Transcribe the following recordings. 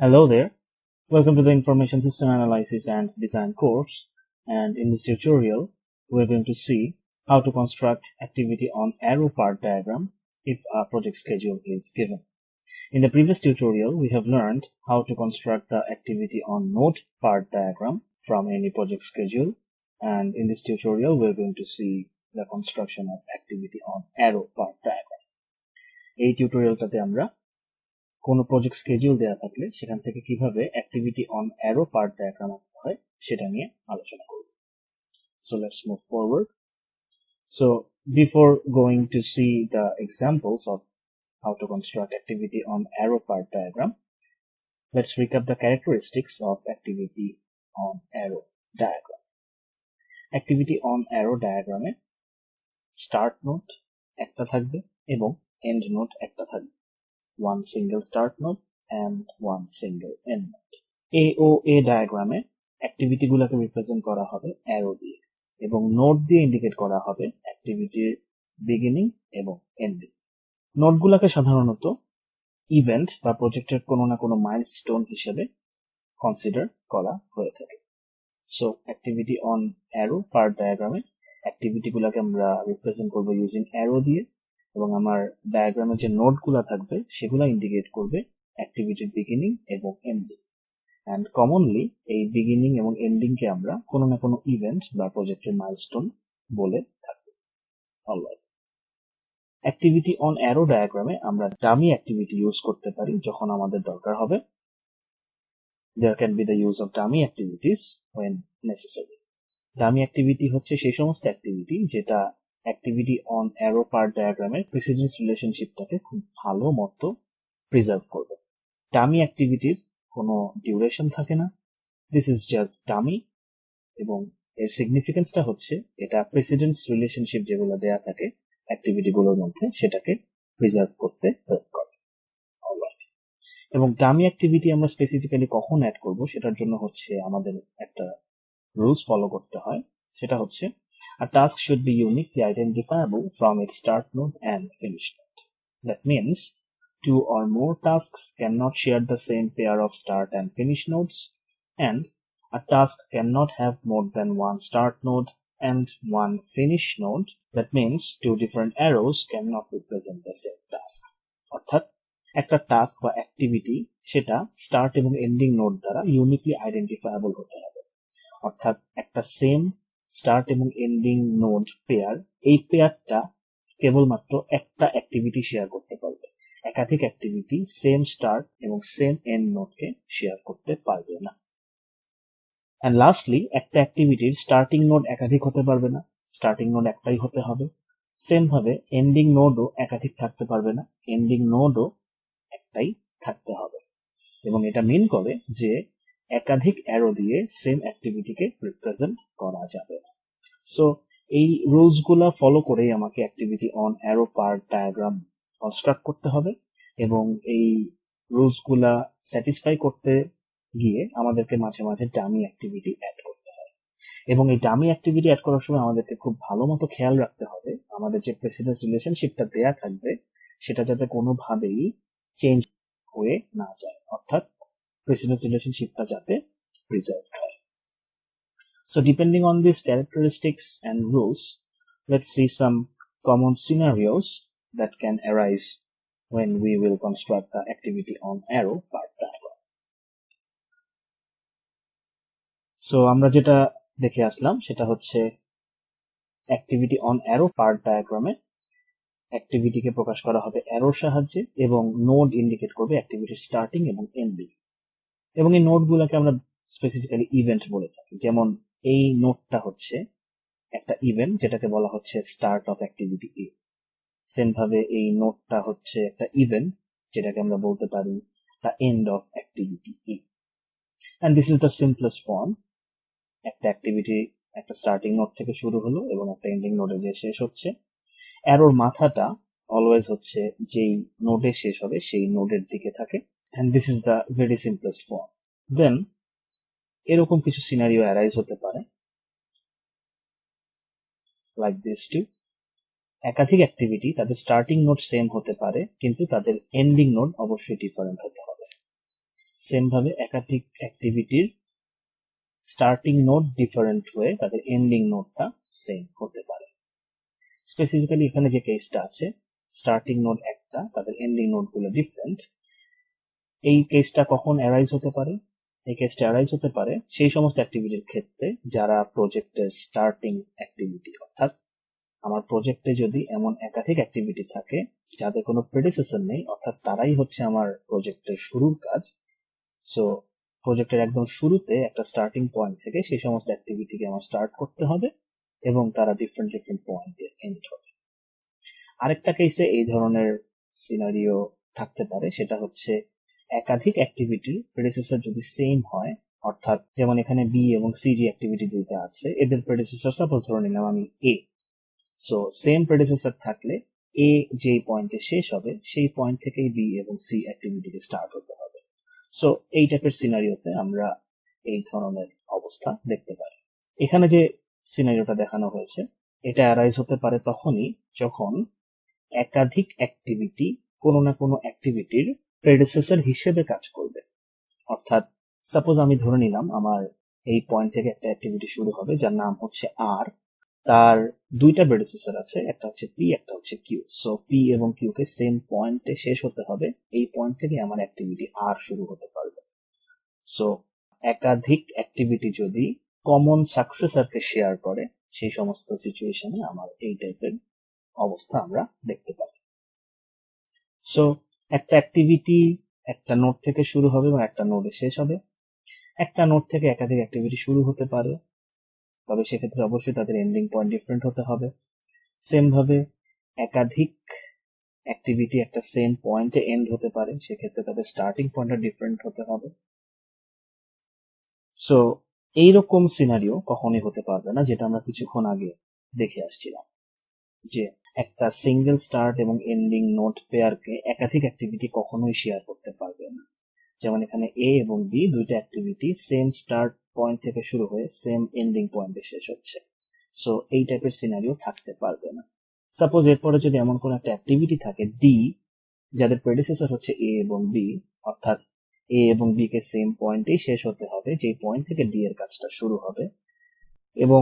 Hello there, welcome to the Information System Analysis and Design course, and in this tutorial we're going to see how to construct activity on arrow part diagram if a project schedule is given. In the previous tutorial we have learned how to construct the activity on node part diagram from any project schedule, and in this tutorial we're going to see the construction of activity on arrow part diagram. এই টিউটোরিয়ালটাতে আমরা কোনো project schedule দেয়া থাকলে সেখান থেকে কিভাবে activity on arrow part diagram আঁকতে হয় সেটা নিয়ে আলোচনা করব। So let's move forward. So before going to see the examples of how to construct activity on arrow part diagram, let's recap the characteristics of activity on arrow diagram. Activity on arrow diagram A start node একটা থাকবে এবং end node একটা থাকবে, one single start node and one single end node. AOA ডায়াগ্রামে activity গুলোকে represent করা হবে arrow দিয়ে এবং নোড দিয়ে ইন্ডিকেট করা হবে অ্যাক্টিভিটির বিগিনিং এবং এন্ডিং। নোডগুলোকে সাধারণত ইভেন্ট বা প্রজেক্টের কোনো না কোনো মাইলস্টোন হিসেবে কনসিডার করা হয়ে থাকে। So activity on arrow part ডায়াগ্রামে অ্যাক্টিভিটি গুলোকে আমরা রিপ্রেজেন্ট করব ইউজিং অ্যারো দিয়ে, এবং আমার ডায়াগ্রামে যে নোডগুলো থাকবে সেগুলো ইন্ডিকেট করবে অ্যাক্টিভিটির বিগিনিং এবং এন্ডিং। অ্যান্ড কমনলি এই বিগিনিং এবং এন্ডিং কে আমরা কোনো না কোনো ইভেন্ট বা প্রজেক্টের মাইলস্টোন বলে থাকবো। অলরাইট, অ্যাক্টিভিটি অন অ্যারো ডায়াগ্রামে আমরা ডামি অ্যাক্টিভিটি ইউজ করতে পারি যখন আমাদের দরকার হবে। There can be the use of dummy activities when necessary. Dummy activity হচ্ছে সেই সমস্ত অ্যাক্টিভিটি যেটা অ্যাক্টিভিটি অন অ্যারো পার্ট ডায়াগ্রামের প্রেসিডেন্স রিলেশনশিপটাকে খুব ভালো মতো প্রিজার্ভ করবে। ডামি অ্যাক্টিভিটির কোনো ডিউরেশন থাকে না, দিস ইজ জাস্ট ডামি, এবং এর সিগনিফিকেন্সটা হচ্ছে এটা প্রেসিডেন্স রিলেশনশিপ যেগুলো দেয়া থাকে অ্যাক্টিভিটিগুলোর মধ্যে সেটাকে প্রিজার্ভ করতে হেল্প করে। অলরাইট, এবং ডামি অ্যাক্টিভিটি আমরা স্পেসিফিক্যালি কখন অ্যাড করব সেটার জন্য হচ্ছে আমাদের একটা রুলস ফলো করতে হয়, সেটা হচ্ছে a task should be uniquely identifiable from its start node and finish node. That means two or more tasks cannot share the same pair of start and finish nodes, and a task cannot have more than one start node and one finish node. That means two different arrows cannot represent the same task. অর্থাৎ একটা task বা activity সেটা start এবং ending node দ্বারা uniquely আইডেন্টিফায়াবল হতে হবে। অর্থাৎ একটা সেম স্টার্ট এবং এন্ডিং নোড পেয়ার, এই পেয়ারটা কেবলমাত্র একটা অ্যাক্টিভিটি শেয়ার করতে পারবে, একাধিক অ্যাক্টিভিটি সেম স্টার্ট এবং সেম এন্ড নোডকে শেয়ার করতে পারবে না। এন্ড লাস্টলি, একটা অ্যাক্টিভিটির স্টার্টিং নোড একাধিক হতে পারবে না, স্টার্টিং নোড একটাই হতে হবে। সেম ভাবে এন্ডিং নোডও একাধিক থাকতে পারবে না, এন্ডিং নোডও একটাই থাকতে হবে। এবং এটা মিন করে যে একাধিক অ্যারো দিয়ে সেম অ্যাক্টিভিটিকে রিপ্রেজেন্ট করা যাবে। সো এই রুলস গুলা ফলো করেই আমাকে activity on arrow part diagram construct করতে হবে, এবং এই রুলস গুলা স্যাটিসফাই করতে গিয়ে আমাদেরকে মাঝে মাঝে ডামি অ্যাক্টিভিটি অ্যাড করতে হয়। এবং এই ডামি অ্যাক্টিভিটি অ্যাড করার সময় আমাদেরকে খুব ভালো মতো খেয়াল রাখতে হবে আমাদের যে প্রেসিডেন্স রিলেশনশিপটা দেয়া থাকবে সেটা যাতে কোনোভাবেই চেঞ্জ হয়ে না যায়, অর্থাৎ precedence relationshipটা যাতে preserved হয়। So depending on these characteristics and rules, let's see some common scenarios that can arise when we will construct the activity on arrow part diagram. So আমরা যেটা দেখে আসলাম সেটা হচ্ছে activity on arrow part diagram এ অ্যাক্টিভিটিকে প্রকাশ করা হবে অ্যারোর সাহায্যে, এবং node indicate করবে অ্যাক্টিভিটির স্টার্টিং এবং এন্ডিং। এবং এই নোডগুলোকে আমরা স্পেসিফিক্যালি ইভেন্ট বলে থাকি, যেমন এই নোডটা হচ্ছে একটা ইভেন্ট যেটাকে বলা হচ্ছে start of activity A. Same ভাবে এই নোডটা হচ্ছে একটা ইভেন্ট যেটাকে আমরা বলতে পারি দ্য এন্ড অফ অ্যাক্টিভিটি এ। And this is the simplest form. একটা অ্যাক্টিভিটি একটা স্টার্টিং নোড থেকে শুরু হলো এবং একটা এন্ডিং নোডে গিয়ে শেষ হচ্ছে। অ্যারোর মাথাটা অলওয়েজ হচ্ছে যেই নোডে শেষ হবে সেই নোডের দিকে থাকে, and this is the very simplest form. Then এরকম কিছু সিনারিও অ্যারাইজ হতে পারে like this too. একাধিক অ্যাক্টিভিটি তাদের স্টার্টিং নোড সেম হতে পারে কিন্তু তাদের এন্ডিং নোড অবশ্যই ডিফারেন্ট হতে হবে। সেম ভাবে একাধিক অ্যাক্টিভিটির স্টার্টিং নোড ডিফারেন্ট হয়ে তাদের এন্ডিং নোডটা সেম হতে পারে। স্পেসিফিক্যালি এখানে যে কেসটা আছে, স্টার্টিং নোড একটা, তাদের এন্ডিং নোডগুলো ডিফারেন্ট, এই কেসটা কখন অ্যারাইজ হতে পারে? এই কেসটা অ্যারাইজ হতে পারে সেই সমস্ত অ্যাক্টিভিটির ক্ষেত্রে যারা প্রজেক্টের স্টার্টিং অ্যাক্টিভিটি, অর্থাৎ আমার প্রজেক্টে যদি এমন একাধিক অ্যাক্টিভিটি থাকে যাদের কোনো প্রেডিসেসর নেই, অর্থাৎ তারাই হচ্ছে আমার প্রজেক্টের শুরুর কাজ। সো প্রজেক্টের একদম শুরুতে একটা স্টার্টিং পয়েন্ট থেকে সেই সমস্ত অ্যাক্টিভিটিকে আমার স্টার্ট করতে হবে এবং তারা ডিফারেন্ট পয়েন্টে এন্ড হবে। আরেকটা কেসে এই ধরনের সিনারিও থাকতে পারে, সেটা হচ্ছে একাধিক অ্যাক্টিভিটির প্রেডিসেসর যদি সেম হয়, অর্থাৎ যেমন এখানে বি এবং সি যে অ্যাক্টিভিটি দুইটা আছে এদের প্রেডিসেসর সাপোজ ধরে নিলাম আমি এ। সো সেম প্রেডিসেসর থাকলে এ যে পয়েন্টে শেষ হবে সেই পয়েন্ট থেকেই বি এবং সি অ্যাক্টিভিটিকে স্টার্ট হতে হবে। সো এই টাইপের সিনারিওতে আমরা এই ধরনের অবস্থা দেখতে পারি। এখানে যে সিনারিওটা দেখানো হয়েছে এটা অ্যারাইজ হতে পারে তখনই যখন একাধিক অ্যাক্টিভিটি কোনো না কোনো অ্যাক্টিভিটির প্রেডিসেসর হিসেবে কাজ করবে। অর্থাৎ সাপোজ আমি ধরে নিলাম আমার এই পয়েন্ট থেকে একটা অ্যাক্টিভিটি শুরু হবে যার নাম হচ্ছে আর, তার দুইটা প্রেডিসেসর আছে, একটা হচ্ছে পি একটা হচ্ছে কিউ। সো পি এবং কিউ কে সেম পয়েন্টে শেষ হতে হবে, এই পয়েন্ট থেকে আমার অ্যাক্টিভিটি আর শুরু হতে পারবে। সো একাধিক অ্যাক্টিভিটি যদি কমন সাকসেসরকে শেয়ার করে সেই সমস্ত সিচুয়েশনে আমার এই টাইপের অবস্থা আমরা দেখতে পাই। সো একটা অ্যাক্টিভিটি একটা নোড থেকে শুরু হবে এবং একটা নোডে শেষ হবে। একটা নোড থেকে একাধিক অ্যাক্টিভিটি শুরু হতে পারে, তবে সেক্ষেত্রে অবশ্যই তাদের এন্ডিং পয়েন্ট ডিফারেন্ট হতে হবে। সেম ভাবে একাধিক অ্যাক্টিভিটি একটা সেম পয়েন্টে এন্ড হতে পারে, সেক্ষেত্রে তাদের স্টার্টিং পয়েন্টটা ডিফারেন্ট হতে হবে। সো এইরকম সিনারিও কখনোই হতে পারবে না, যেটা আমরা কিছুক্ষণ আগে দেখে আসছিলাম, যে একটা সিঙ্গেল স্টার্ট এবং এন্ডিং নোড পেয়ারকে একাধিক অ্যাক্টিভিটি কখনোই শেয়ার করতে পারবে না। যেমন এখানে এ এবং বি দুইটা অ্যাক্টিভিটি সেম স্টার্ট পয়েন্ট থেকে শুরু হয়ে সেম এন্ডিং পয়েন্টে শেষ হচ্ছে। সো এই টাইপের সিনারিও থাকতে পারবে না। সাপোজ এরপরে যদি এমন কোন একটা অ্যাক্টিভিটি থাকে ডি, যাদের প্রেডিসেসর হচ্ছে এ এবং বি, অর্থাৎ এ এবং বি কে সেম পয়েন্টেই শেষ হতে হবে যে পয়েন্ট থেকে ডি এর কাজটা শুরু হবে, এবং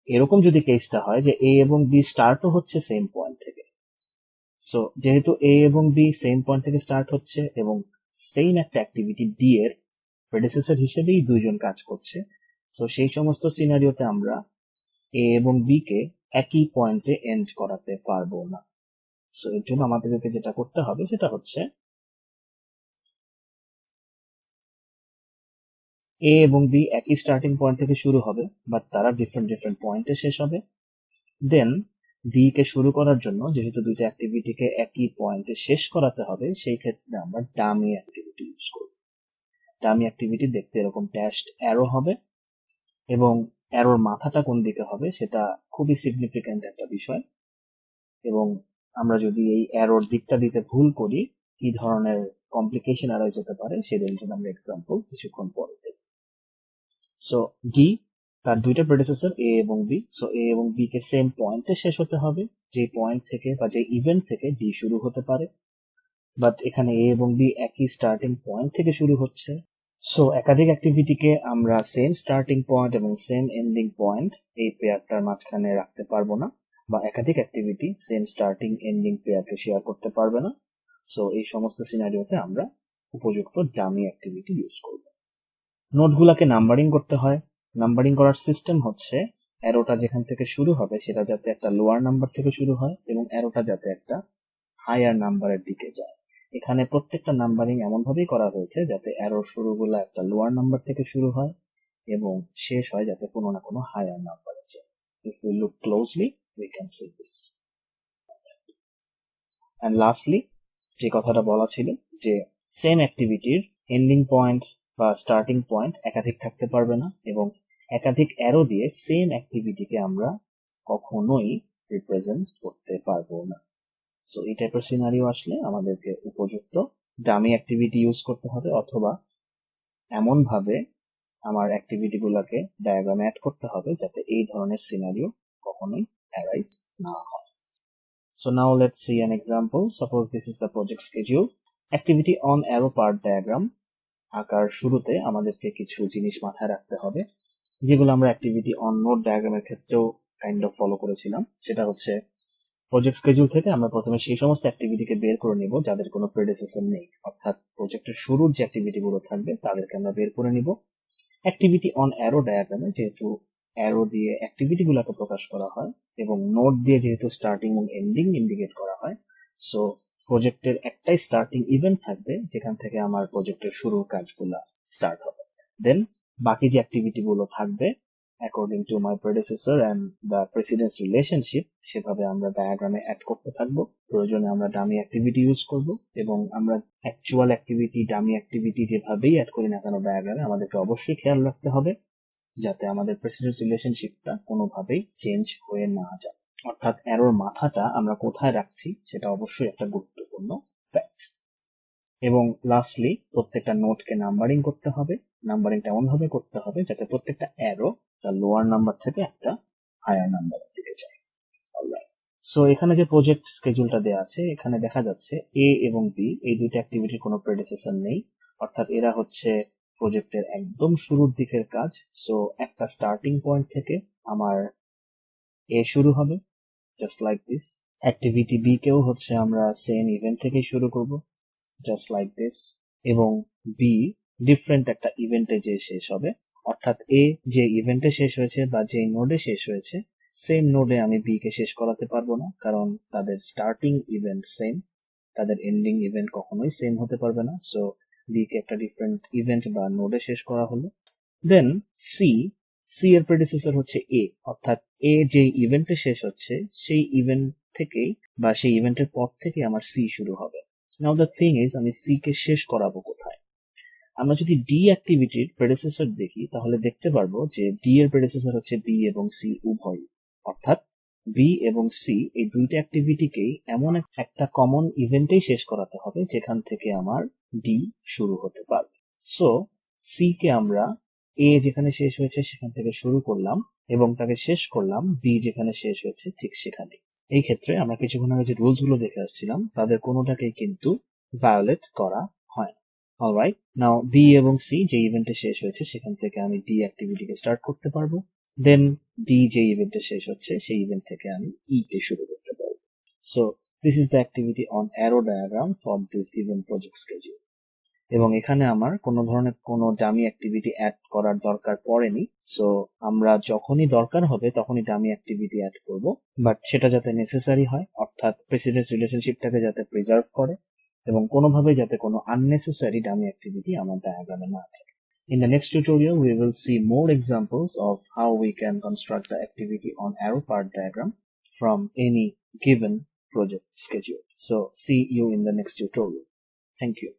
এরকম যদি কেসটা হয় যে এ এবং বি স্টার্টও হচ্ছে সেম পয়েন্ট থেকে। সো যেহেতু এ এবং বি সেম পয়েন্ট থেকে স্টার্ট হচ্ছে এবং সেম একটা অ্যাক্টিভিটি ডি এর প্রেডিসেসর হিসেবেই দুইজন কাজ করছে, সো সেই সমস্ত সিনারিওতে আমরা এ এবং বি কে একই পয়েন্টে এন্ড করাতে পারবো না। সো এর জন্য আমাদেরকে যেটা করতে হবে সেটা হচ্ছে এ এবং বি একই স্টার্টিং পয়েন্ট থেকে শুরু হবে, বাট তারা ডিফারেন্ট পয়েন্টে শেষ হবে। দেন ডি কে শুরু করার জন্য যেহেতু দুইটা অ্যাক্টিভিটিকে একই পয়েন্টে শেষ করাতে হবে, সেই ক্ষেত্রে আমরা ডামি অ্যাক্টিভিটি ইউজ করব। ডামি অ্যাক্টিভিটি দেখতে এরকম ড্যাশড অ্যারো হবে, এবং অ্যারোর মাথাটা কোন দিকে হবে সেটা খুবই সিগনিফিক্যান্ট একটা বিষয়, এবং আমরা যদি এই অ্যারোর দিকটা দিতে ভুল করি কি ধরনের কমপ্লিকেশন অ্যারাইজ হতে পারে সেটা আমরা এক্সাম্পল কিছুক্ষণ পরে দেখব। সো ডি তার দুইটা প্রেডিসেসর এ এবং বি, সো এ এবং বি কে সেম পয়েন্টে শেষ হতে হবে, যে পয়েন্ট থেকে বা যে ইভেন্ট থেকে ডি শুরু হতে পারে, বাট এখানে এ এবং বি একই স্টার্টিং পয়েন্ট থেকে শুরু হচ্ছে। সো একাধিক অ্যাক্টিভিটিকে আমরা সেম স্টার্টিং পয়েন্ট এবং সেম এন্ডিং পয়েন্ট এই পেয়ারটার মাঝখানে রাখতে পারবো না, বা একাধিক অ্যাক্টিভিটি সেম স্টার্টিং এন্ডিং পেয়ারকে শেয়ার করতে পারবে না। সো এই সমস্ত সিনারিওতে আমরা উপযুক্ত ডামি অ্যাক্টিভিটি ইউজ করব। নোটগুলাকে নাম্বারিং করতে হয়। নাম্বারিং করার সিস্টেম হচ্ছে অ্যারোটা যেখান থেকে শুরু হবে সেটা যাতে একটা লোয়ার নাম্বার থেকে শুরু হয় এবং অ্যারোটা যাতে একটা হায়ার নাম্বারের দিকে যায়। এখানে প্রত্যেকটা নাম্বারিং এমন ভাবেই করা হয়েছে যাতে অ্যারোর শুরুগুলো একটা লোয়ার নাম্বার থেকে শুরু হয় এবং শেষ হয় যাতে কোনো না কোনো হায়ার নাম্বারে যায়। If we look closely, we can see this. And lastly, যে কথাটা বলা ছিল যে সেম অ্যাক্টিভিটির এন্ডিং পয়েন্ট বা স্টার্টিং পয়েন্ট একাধিক থাকতে পারবে না, এবং একাধিক অ্যারো দিয়ে সেম অ্যাক্টিভিটিকে আমরা কখনোই রিপ্রেজেন্ট করতে পারবো না। সো এই টাইপের সিনারিও আসলে আমাদেরকে উপযুক্ত ডামি অ্যাক্টিভিটি ইউজ করতে হবে, অথবা এমন ভাবে আমার অ্যাক্টিভিটি গুলাকে ডায়াগ্রামে অ্যাড করতে হবে যাতে এই ধরনের সিনারিও কখনোই অ্যারাইজ না হয়। So now let's see an example. Suppose this is the project schedule. Activity on arrow part diagram. আঁকার শুরুতে আমাদেরকে কিছু জিনিস মাথায় রাখতে হবে, যেগুলো আমরা অ্যাক্টিভিটি অন নোট ডায়াগ্রামের ক্ষেত্রেও কাইন্ড অফ ফলো করেছিলাম। সেটা হচ্ছে প্রজেক্ট স্কেজুল থেকে আমরা প্রথমে সেই সমস্ত অ্যাক্টিভিটিকে বের করে নিব যাদের কোনো প্রেডেসেসর নেই, অর্থাৎ প্রজেক্টের শুরুর যে অ্যাক্টিভিটিগুলো থাকবে তাদেরকে আমরা বের করে নিব। অ্যাক্টিভিটি অন অ্যারো ডায়াগ্রামে যেহেতু অ্যারো দিয়ে অ্যাক্টিভিটিগুলোকে প্রকাশ করা হয় এবং নোট দিয়ে যেহেতু স্টার্টিং এবং এন্ডিং ইন্ডিকেট করা হয়, সো প্রজেক্টের একটাই স্টার্টিং ইভেন্ট থাকবে যেখান থেকে আমার প্রজেক্টের শুরুর কাজগুলো স্টার্ট হবে। দেন বাকি যে অ্যাক্টিভিটি গুলো থাকবে according to my predecessor and the precedence relationship সেভাবে আমরা ডায়াগ্রামে অ্যাড করতে থাকবো। প্রয়োজনে আমরা ডামি অ্যাক্টিভিটি ইউজ করব, এবং আমরা অ্যাকচুয়াল অ্যাক্টিভিটি ডামি অ্যাক্টিভিটি যেভাবেই অ্যাড করি না কেন ডায়াগ্রামে আমাদেরকে অবশ্যই খেয়াল রাখতে হবে যাতে আমাদের প্রেসিডেন্স রিলেশনশিপটা কোনোভাবেই চেঞ্জ হয়ে না যায়, অর্থাৎ অ্যারোর মাথাটা আমরা কোথায় রাখছি সেটা অবশ্যই একটা গুরুত্বপূর্ণ ফ্যাক্ট। এবং লাস্টলি প্রত্যেকটা নোটকে নাম্বারিং করতে হবে। নাম্বারিংটা এমন ভাবে করতে হবে যাতে প্রত্যেকটা অ্যারো তার লোয়ার নাম্বার থেকে একটা হায়ার নাম্বারের দিকে যায়। অলরাইট, সো এখানে যে প্রজেক্ট স্কেজুলটা দেওয়া আছে এখানে দেখা যাচ্ছে এ এবং বি এই দুইটা অ্যাক্টিভিটির কোনো প্রেডেসেসর নেই, অর্থাৎ এরা হচ্ছে প্রজেক্টের একদম শুরুর দিকের কাজ। সো একটা স্টার্টিং পয়েন্ট থেকে আমার এ শুরু হবে, just like this. Activity B কেও হচ্ছে আমরা সেম ইভেন্ট থেকেই শুরু করব, জাস্ট লাইক দিস। এবং বি ডিফারেন্ট একটা ইভেন্টে যে শেষ হবে, অর্থাৎ এ যে ইভেন্টে শেষ হয়েছে বা যে নোডে শেষ হয়েছে সেম নোডে আমি বি কে শেষ করাতে পারবো না, কারণ তাদের স্টার্টিং ইভেন্ট সেম, তাদের এন্ডিং ইভেন্ট কখনোই সেম হতে পারবে না। সো বি কে একটা ডিফারেন্ট ইভেন্ট বা নোডে শেষ করা হলো। দেন সি এর প্রেডিসেসর হচ্ছে এ, অর্থাৎ এ যে ইভেন্টে শেষ হচ্ছে সেই ইভেন্ট থেকেই বা সেই ইভেন্টের পর থেকে আমার সি শুরু হবে। নাও দ্য থিং ইজ আমি সি কে শেষ করাবো কোথায়? আমরা যদি ডি অ্যাক্টিভিটির প্রেডিসেসর দেখি তাহলে দেখতে পারবো যে ডি এর প্রেডিসেসর হচ্ছে বি এবং সি উভয়, অর্থাৎ বি এবং সি এই দুইটা অ্যাক্টিভিটিকেই এমন একটা কমন ইভেন্টেই শেষ করাতে হবে যেখান থেকে আমার ডি শুরু হতে পারবে। সো সি কে আমরা এ যেখানে শেষ হয়েছে সেখান থেকে শুরু করলাম এবং তাকে শেষ করলাম বি যেখানে শেষ হয়েছে ঠিক সেখানে। এই ক্ষেত্রে আমরা কিছুক্ষণ আগে যে রুলস গুলো দেখে আসছিলাম তাদের কোনোটাকেই কিন্তু ভায়োলেট করা হয় না। অলরাইট, নাও বি এবং সি যে ইভেন্টে শেষ হয়েছে সেখান থেকে আমি ডি অ্যাক্টিভিটিকে স্টার্ট করতে পারবো। দেন ডি যে ইভেন্টে শেষ হচ্ছে সেই ইভেন্ট থেকে আমি ই কে শুরু করতে পারবো। So this is the activity on arrow diagram for this given project schedule. এবং এখানে আমার কোনো ধরনের কোনো ডামি অ্যাক্টিভিটি অ্যাড করার দরকার পড়েনি। সো আমরা যখনই দরকার হবে তখনই ডামি অ্যাক্টিভিটি অ্যাড করব, বাট সেটা যাতে নেসেসারি হয়, অর্থাৎ প্রেসিডেন্স রিলেশনশিপটাকে যাতে প্রিজার্ভ করে এবং কোনোভাবে যাতে কোনো আননেসেসারি ডামি অ্যাক্টিভিটি আমার ডায়াগ্রামে না থাকে। In the next tutorial, we will see more examples of how we can construct the activity on arrow part diagram from any given project schedule. So see you in the next tutorial. Thank you.